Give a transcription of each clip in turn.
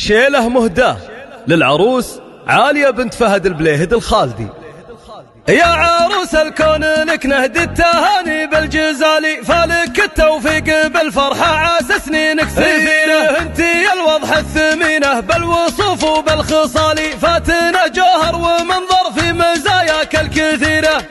شيله مهداه للعروس عالية بنت فهد البليهد الخالدي. يا عروس الكون لك نهدي التهاني بالجزالي، فالك التوفيق بالفرحة عسى سنينك سفينة. انتي الوضح الثمينة بالوصوف وبالخصال، فاتنا جوهر ومنظر في مزاياك الكثيرة.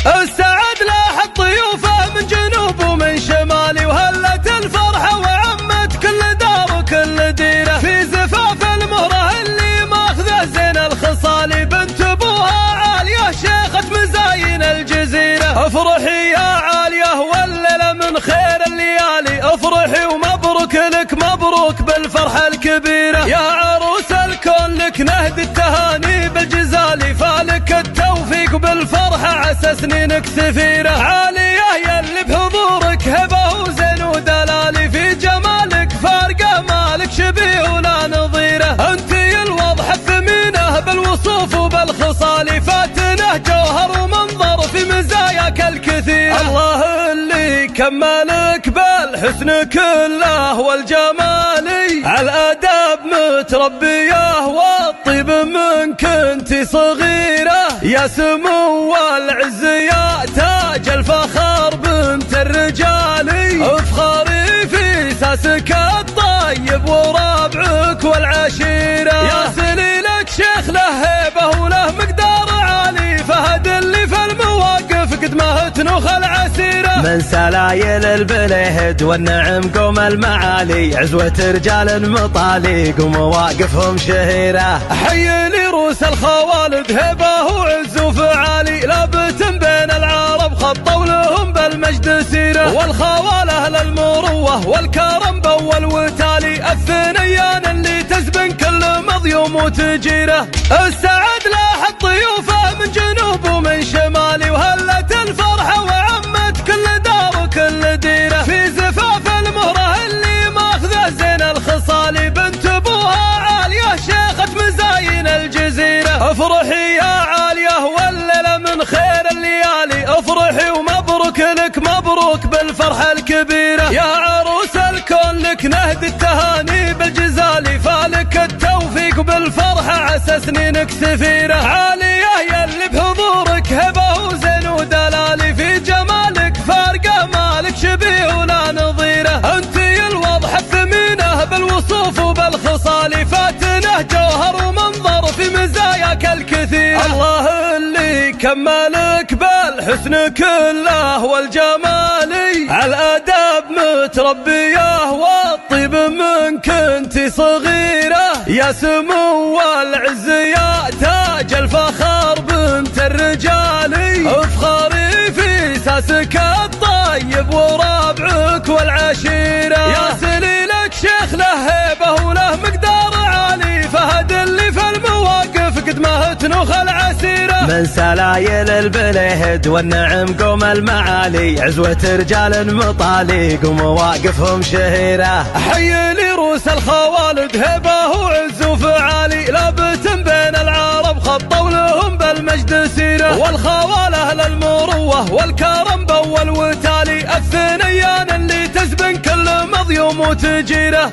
السعد لاح الضيوفه من جنوب ومن شمالي، وهلت الفرحة وعمت كل دار وكل ديرة. في زفاف المهرة اللي ماخذه زين الخصال، بنت ابوها عالية شيخة مزاين الجزيرة. افرحي يا عالية والليلة من خير الليالي، افرحي ومبروك لك مبروك بالفرحة الكبيرة. يا عروس الكون لك نهدي التهاني بالجزالي، فالك التوفيق بالفرحة عسى سنينك سفيرة. عالية يلي بحضورك هبة وزين ودلالي، في جمالك فارقة مالك شبيه ولا نظيرة. انتي الوضح الثمينة بالوصوف وبالخصال، فاتنه جوهر ومنظر في مزاياك الكثير. الله اللي كملك بالحسن كله والجمالي، عالآداب متربيه والطيب من كنتي صغيرة. يا سمو العز يا تاج الفخر بنت الرجالي، افخري في ساسك الطيب وربعك والعشيرة. يا سليلك شيخ له هيبة وله مقدار عالي، فهد اللي في المواقف قد ما تنوخ العسيرة. من سلايل البليهد والنعم قوم المعالي، عزوة رجال مطاليق ومواقفهم شهيرة. حي لروس الخوالد هبة وعز وفعالي، لابت بين العرب خطوا لهم بالمجد سيرة. والخواله للمروة والكرم بول وتالي، الثنيان اللي تزبن كل مضيوم وتجيره. السعد لاح الضيوفه من جنوب ومن شمالي، وهلت الفرحة وعمت كل دار وكل ديرة. في زفاف المهرة اللي ماخذه زين الخصال، بنت ابوها عالية شيخة مزاين الجزيرة. افرحي يا عالية والليلة من خير الليالي، افرحي ومبروك لك مبروك بالفرحة الكبيرة. يا عروس الكون لك نهدي التهاني بالجزالي، فالك التوفيق بالفرحة عسى سنينك سفيرة. عالية يلي بحضورك هبة وزين ودلالي، في جمالك فارقة مالك شبيه ولا نظيرة. انتي الوضح الثمينة بالوصوف وبالخصال، فاتنه جوهر ومنظر في مزاياك الكثير. الله اللي كملك بالحسن كله والجمالي، عالآداب متربيه والطيب من كنتي صغيرة. يا سمو العز يا تاج الفخر بنت الرجالي، افخري في ساسك الطيب وربعك والعشيرة. يا سليلك شيخ له هيبة وله مقدار عالي، فهد اللي في المواقف قد ما تنوخ العسيرة. من سلايل البليهد والنعم قوم المعالي، عزوة رجال مطاليق ومواقفهم شهيرة. حي لروس الخوالد هبة وعز وفعالي، لابت بين العرب خطوا لهم بالمجد سيرة. والخواله للمروة والكرم بول وتالي، الثنيان اللي تزبن كل مضيوم وتجيره.